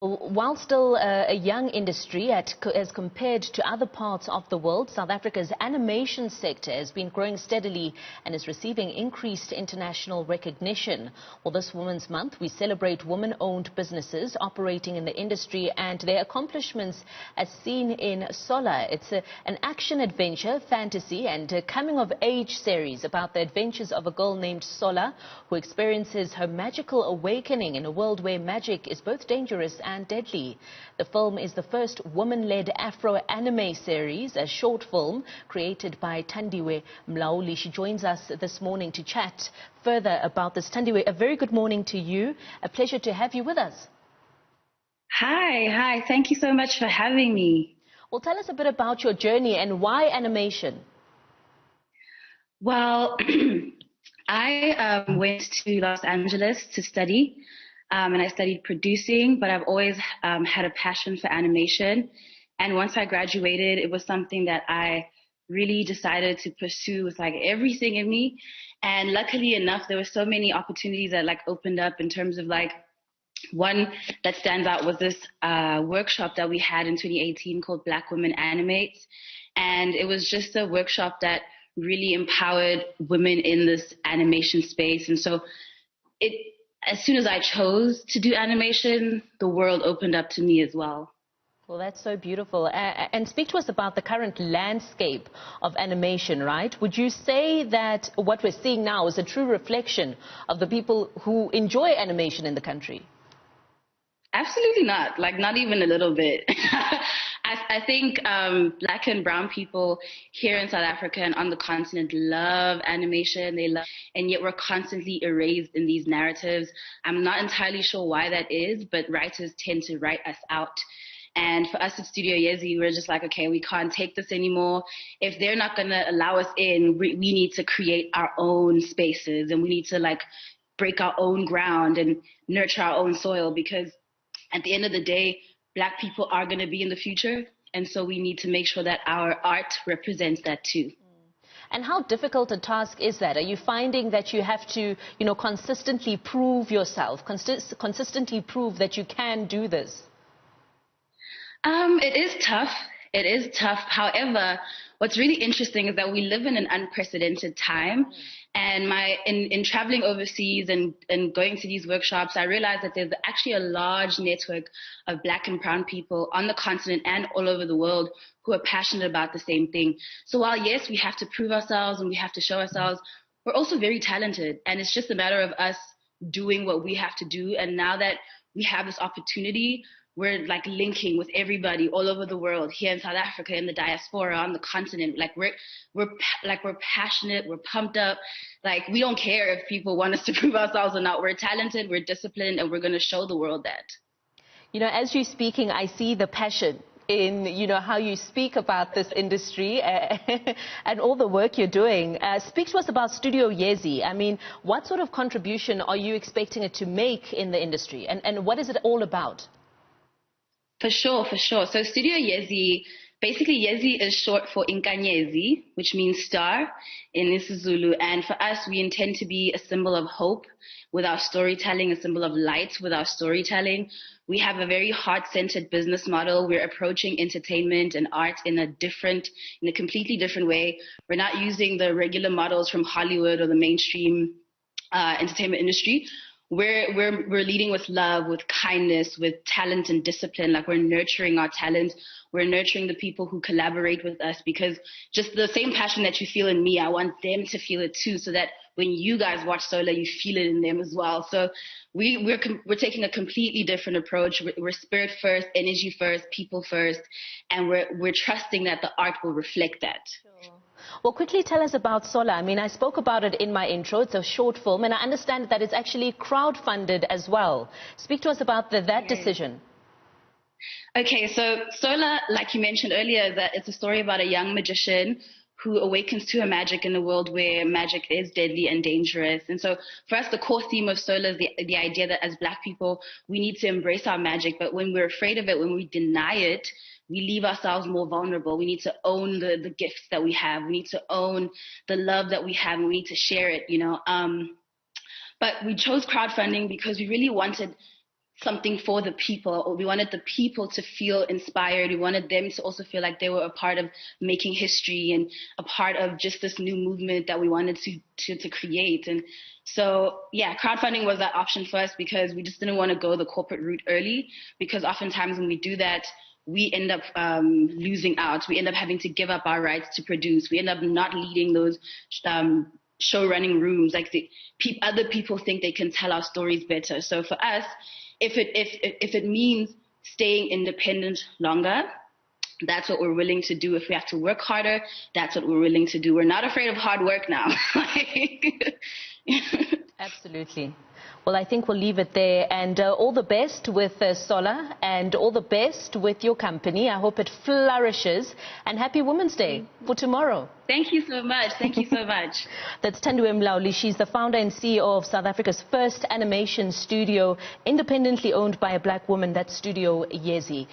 While still a young industry as compared to other parts of the world, South Africa's animation sector has been growing steadily and is receiving increased international recognition. Well, this Women's Month, we celebrate women-owned businesses operating in the industry and their accomplishments as seen in Sola. It's an action-adventure, fantasy and coming-of-age series about the adventures of a girl named Sola who experiences her magical awakening in a world where magic is both dangerous and deadly. The film is the first woman-led Afro-anime series, a short film created by Thandiwe Mlauli. She joins us this morning to chat further about this. Thandiwe, a very good morning to you. A pleasure to have you with us. Hi. Thank you so much for having me. Well, tell us a bit about your journey and why animation. Well, I went to Los Angeles to study. And I studied producing, but I've always had a passion for animation. And once I graduated, it was something that I really decided to pursue with like everything in me. And luckily enough, there were so many opportunities that like opened up in terms of like one that stands out was this workshop that we had in 2018 called Black Women Animate. And it was just a workshop that really empowered women in this animation space. And so as soon as I chose to do animation, the world opened up to me as well. Well, that's so beautiful. And speak to us about the current landscape of animation, right? Would you say that what we're seeing now is a true reflection of the people who enjoy animation in the country? Absolutely not. Like, not even a little bit. I think Black and brown people here in South Africa and on the continent love animation. And yet we're constantly erased in these narratives. I'm not entirely sure why that is, but writers tend to write us out. And for us at Studio Yesi, we're just like, okay, we can't take this anymore. If they're not going to allow us in, we need to create our own spaces, and we need to like break our own ground and nurture our own soil, because at the end of the day, Black people are going to be in the future, and so we need to make sure that our art represents that too. And how difficult a task is that? Are you finding that you have to, consistently prove yourself, consistently prove that you can do this? It is tough. It is tough. However, what's really interesting is that we live in an unprecedented time. And in traveling overseas and going to these workshops, I realized that there's actually a large network of Black and brown people on the continent and all over the world who are passionate about the same thing. So while, yes, we have to prove ourselves and we have to show ourselves, we're also very talented. And it's just a matter of us doing what we have to do. And now that we have this opportunity, we're like linking with everybody all over the world, here in South Africa, in the diaspora, on the continent. Like we're passionate, we're pumped up. Like we don't care if people want us to prove ourselves or not. We're talented, we're disciplined, and we're going to show the world that. As you're speaking, I see the passion in, how you speak about this industry and all the work you're doing. Speak to us about Studio Yesi. I mean, what sort of contribution are you expecting it to make in the industry? And what is it all about? For sure. So Studio Yesi, basically Yesi is short for Inkanyezi, which means star in isiZulu. And for us, we intend to be a symbol of hope with our storytelling, a symbol of light with our storytelling. We have a very heart-centered business model. We're approaching entertainment and art in a completely different way. We're not using the regular models from Hollywood or the mainstream entertainment industry. We're leading with love, with kindness, with talent and discipline. Like we're nurturing our talent. We're nurturing the people who collaborate with us, because just the same passion that you feel in me, I want them to feel it too, so that when you guys watch Sola, you feel it in them as well. So we're taking a completely different approach. We're spirit first, energy first, people first, and we're trusting that the art will reflect that. Sure. Well, quickly tell us about Sola. I mean, I spoke about it in my intro. It's a short film, and I understand that it's actually crowdfunded as well. Speak to us about that decision. Okay, so Sola, like you mentioned earlier, that it's a story about a young magician who awakens to her magic in a world where magic is deadly and dangerous. And so for us, the core theme of Sola is the idea that as Black people, we need to embrace our magic. But when we're afraid of it, when we deny it, we leave ourselves more vulnerable. We need to own the gifts that we have. We need to own the love that we have, and we need to share it, But we chose crowdfunding because we really wanted something for the people, or we wanted the people to feel inspired. We wanted them to also feel like they were a part of making history and a part of just this new movement that we wanted to create. And so, yeah, crowdfunding was that option for us because we just didn't want to go the corporate route early, because oftentimes when we do that, we end up losing out. We end up having to give up our rights to produce. We end up not leading those show running rooms. Like other people think they can tell our stories better. So for us, if it means staying independent longer, that's what we're willing to do. If we have to work harder, that's what we're willing to do. We're not afraid of hard work now. Absolutely. Well, I think we'll leave it there. And all the best with Sola, and all the best with your company. I hope it flourishes. And happy Women's Day for tomorrow. Thank you so much. Thank you so much. That's Thandiwe Mlauli. She's the founder and CEO of South Africa's first animation studio, independently owned by a black woman. That's Studio Yesi.